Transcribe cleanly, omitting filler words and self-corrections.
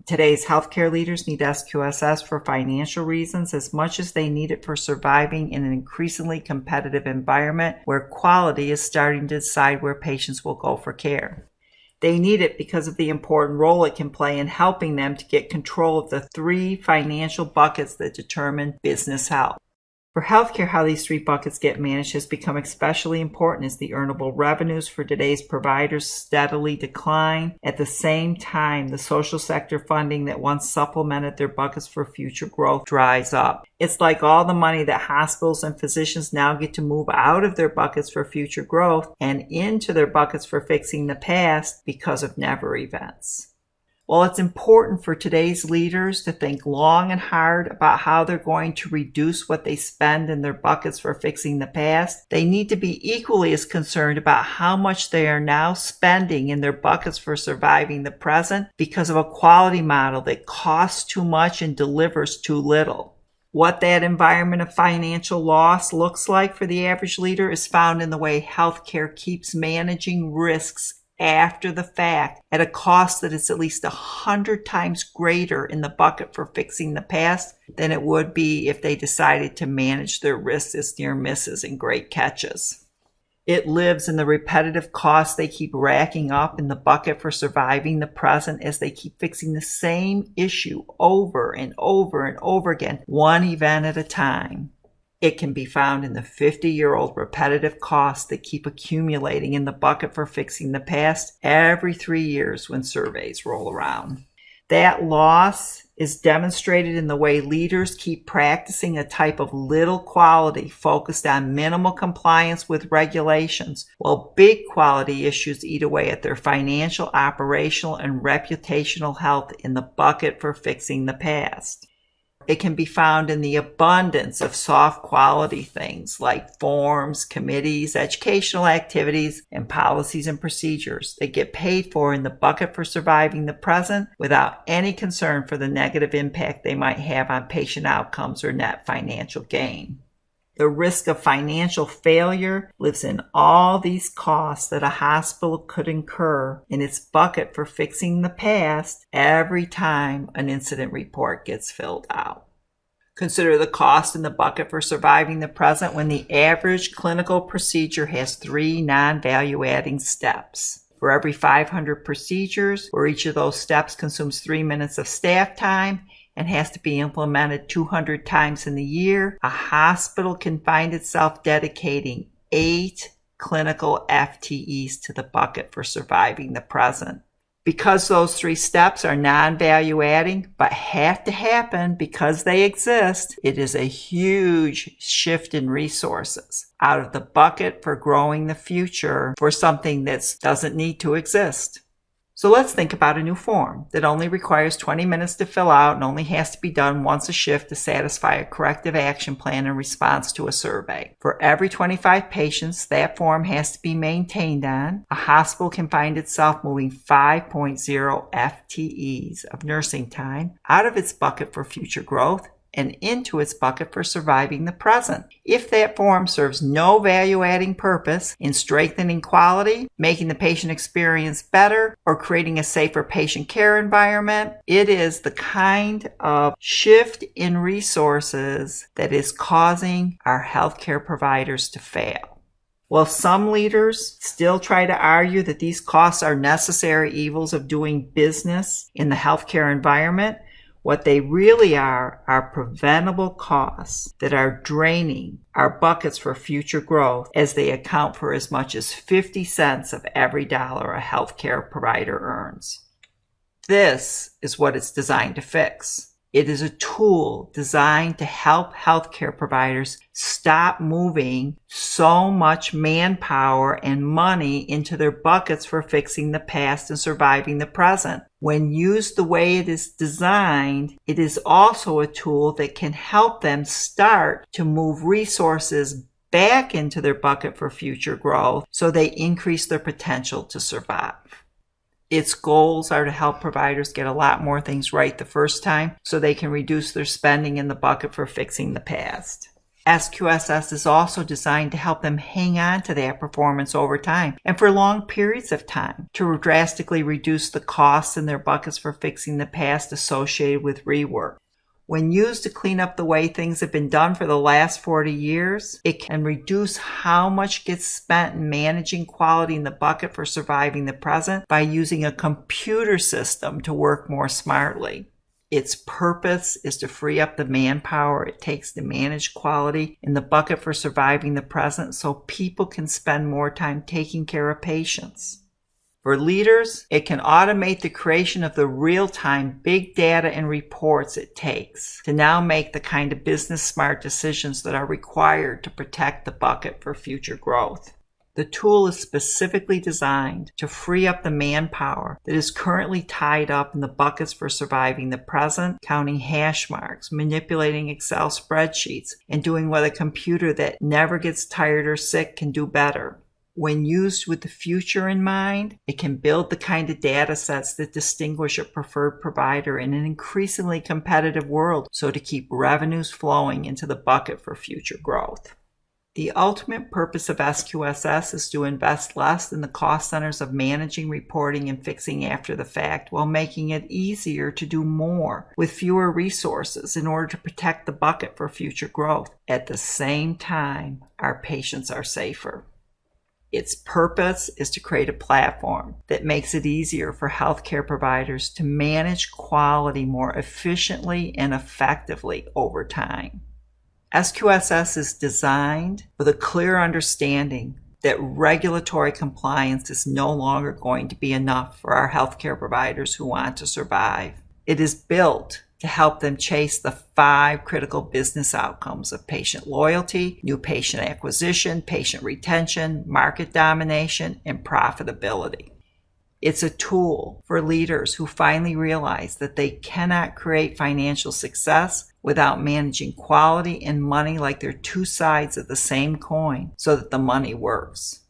Today's healthcare leaders need SQSS for financial reasons as much as they need it for surviving in an increasingly competitive environment where quality is starting to decide where patients will go for care. They need it because of the important role it can play in helping them to get control of the three financial buckets that determine business health. For healthcare, how these three buckets get managed has become especially important as the earnable revenues for today's providers steadily decline. At the same time, the social sector funding that once supplemented their buckets for future growth dries up. It's like all the money that hospitals and physicians now get to move out of their buckets for future growth and into their buckets for fixing the past because of never events. While it's important for today's leaders to think long and hard about how they're going to reduce what they spend in their buckets for fixing the past, they need to be equally as concerned about how much they are now spending in their buckets for surviving the present because of a quality model that costs too much and delivers too little. What that environment of financial loss looks like for the average leader is found in the way healthcare keeps managing risks after the fact at a cost that is at least 100 times greater in the bucket for fixing the past than it would be if they decided to manage their risks as near misses and great catches. It lives in the repetitive costs they keep racking up in the bucket for surviving the present as they keep fixing the same issue over and over and over again, one event at a time. It can be found in the 50-year-old repetitive costs that keep accumulating in the bucket for fixing the past every 3 years when surveys roll around. That loss is demonstrated in the way leaders keep practicing a type of little quality focused on minimal compliance with regulations, while big quality issues eat away at their financial, operational, and reputational health in the bucket for fixing the past. It can be found in the abundance of soft quality things like forms, committees, educational activities, and policies and procedures that get paid for in the bucket for surviving the present without any concern for the negative impact they might have on patient outcomes or net financial gain. The risk of financial failure lives in all these costs that a hospital could incur in its bucket for fixing the past every time an incident report gets filled out. Consider the cost in the bucket for surviving the present when the average clinical procedure has 3 non-value-adding steps. For every 500 procedures, where each of those steps consumes 3 minutes of staff time, and has to be implemented 200 times in the year, a hospital can find itself dedicating 8 clinical FTEs to the bucket for surviving the present. Because those 3 steps are non-value adding, but have to happen because they exist, it is a huge shift in resources out of the bucket for growing the future for something that doesn't need to exist. So let's think about a new form that only requires 20 minutes to fill out and only has to be done once a shift to satisfy a corrective action plan in response to a survey. For every 25 patients that form has to be maintained on, a hospital can find itself moving 5.0 FTEs of nursing time out of its bucket for future growth and into its bucket for surviving the present. If that form serves no value-adding purpose in strengthening quality, making the patient experience better, or creating a safer patient care environment, it is the kind of shift in resources that is causing our healthcare providers to fail. While some leaders still try to argue that these costs are necessary evils of doing business in the healthcare environment, what they really are preventable costs that are draining our buckets for future growth as they account for as much as 50 cents of every dollar a healthcare provider earns. This is what it's designed to fix. It is a tool designed to help healthcare providers stop moving so much manpower and money into their buckets for fixing the past and surviving the present. When used the way it is designed, it is also a tool that can help them start to move resources back into their bucket for future growth so they increase their potential to survive. Its goals are to help providers get a lot more things right the first time so they can reduce their spending in the bucket for fixing the past. SQSS is also designed to help them hang on to that performance over time and for long periods of time to drastically reduce the costs in their buckets for fixing the past associated with rework. When used to clean up the way things have been done for the last 40 years, it can reduce how much gets spent in managing quality in the bucket for surviving the present by using a computer system to work more smartly. Its purpose is to free up the manpower it takes to manage quality in the bucket for surviving the present so people can spend more time taking care of patients. For leaders, it can automate the creation of the real-time big data and reports it takes to now make the kind of business smart decisions that are required to protect the bucket for future growth. The tool is specifically designed to free up the manpower that is currently tied up in the buckets for surviving the present, counting hash marks, manipulating Excel spreadsheets, and doing what a computer that never gets tired or sick can do better. When used with the future in mind, it can build the kind of data sets that distinguish a preferred provider in an increasingly competitive world, so to keep revenues flowing into the bucket for future growth. The ultimate purpose of SQSS is to invest less in the cost centers of managing, reporting, and fixing after the fact, while making it easier to do more with fewer resources in order to protect the bucket for future growth. At the same time, our patients are safer. Its purpose is to create a platform that makes it easier for healthcare providers to manage quality more efficiently and effectively over time. SQSS is designed with a clear understanding that regulatory compliance is no longer going to be enough for our healthcare providers who want to survive. It is built to help them chase the 5 critical business outcomes of patient loyalty, new patient acquisition, patient retention, market domination, and profitability. It's a tool for leaders who finally realize that they cannot create financial success without managing quality and money like they're two sides of the same coin so that the money works.